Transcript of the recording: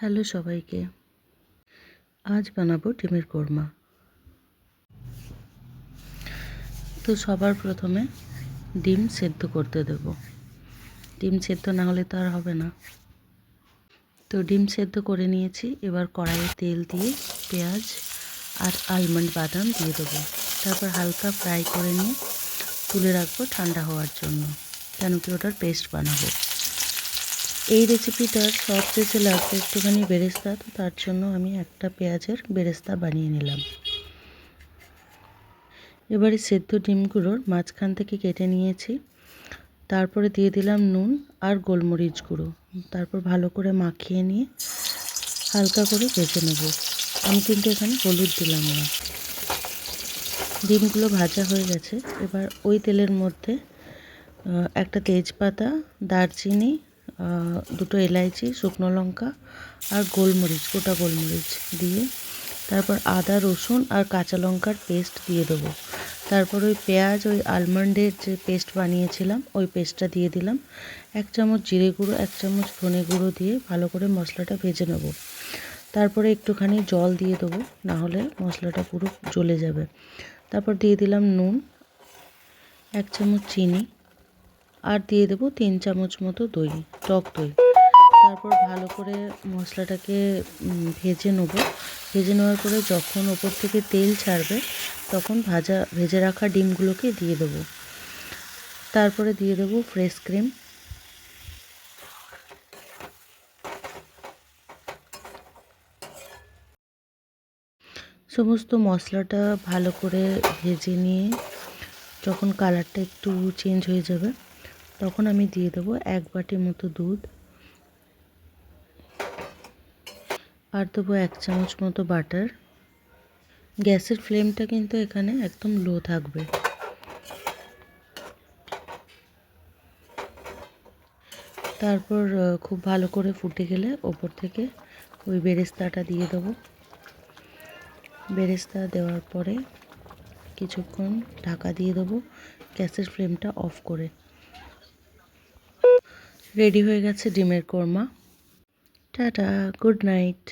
Hello সবাইকে। আজ বানাবো ডিমের কোরমা। তো সবার প্রথমে ডিম সেদ্ধ করতে দেব। ডিম সেদ্ধ না হলে তো আর হবে না। তো ডিম সেদ্ধ করে নিয়েছি। এবার কড়াইয়ে তেল দিয়ে পেঁয়াজ আর আলমন্ড বাদাম দিয়ে দেবো। তারপর হালকা ফ্রাই করে নিয়ে তুলে রাখবো ঠান্ডা হওয়ার জন্য, কেন কি ওটার পেস্ট বানাবো। এই রেসিপিটার সব শেষে লাগবে একটুখানি বেরেস্তা, তো তার জন্য আমি একটা পেঁয়াজের বেরেস্তা বানিয়ে নিলাম। এবারে সেদ্ধ ডিমগুলোর মাঝখান থেকে কেটে নিয়েছি। তারপরে দিয়ে দিলাম নুন আর গোলমরিচ গুঁড়ো। তারপর ভালো করে মাখিয়ে নিয়ে হালকা করে ভেজে নেব। আমি কিন্তু এখানে হলুদ দিলাম না। ডিমগুলো ভাজা হয়ে গেছে। এবার ওই তেলের মধ্যে একটা তেজপাতা, দারচিনি, দুটো এলাইচি, শুকনো লঙ্কা আর গোলমরিচ, গোটা গোলমরিচ দিয়ে তারপর আদা, রসুন আর কাঁচা লঙ্কার পেস্ট দিয়ে দেবো। তারপর ওই পেঁয়াজ, ওই আলমন্ডের যে পেস্ট বানিয়েছিলাম ওই পেস্টটা দিয়ে দিলাম। 1 চামচ জিরে গুঁড়ো, 1 চামচ ধনে গুঁড়ো দিয়ে ভালো করে মশলাটা ভেজে নেব। তারপরে একটুখানি জল দিয়ে দেবো, নাহলে মশলাটা পুরো জ্বলে যাবে। তারপর দিয়ে দিলাম নুন, 1 চামচ চিনি আর দিয়ে দেবো 3 চামচ মতো দই, টক দই। তারপর ভালো করে মশলাটাকে ভেজে নেব। ভেজে নেওয়ার পরে যখন ওপর থেকে তেল ছাড়বে তখন ভেজে রাখা ডিমগুলোকে দিয়ে দেবো। তারপরে দিয়ে দেবো ফ্রেশ ক্রিম। সমস্ত মশলাটা ভালো করে ভেজে নিয়ে যখন কালারটা একটু চেঞ্জ হয়ে যাবে তখন আমি দিয়ে দেবো 1 বাটি মতো দুধ আর দেবো 1 চামচ মতো বাটার। গ্যাসের ফ্লেমটা কিন্তু এখানে একদম লো থাকবে। তারপর খুব ভালো করে ফুটে গেলে ওপর থেকে ওই বেরেস্তাটা দিয়ে দেবো। বেরেস্তা দেওয়ার পরে কিছুক্ষণ ঢাকা দিয়ে দেবো, গ্যাসের ফ্লেমটা অফ করে। রেডি হয়ে গেছে ডিমের কোরমা। Tata, good night.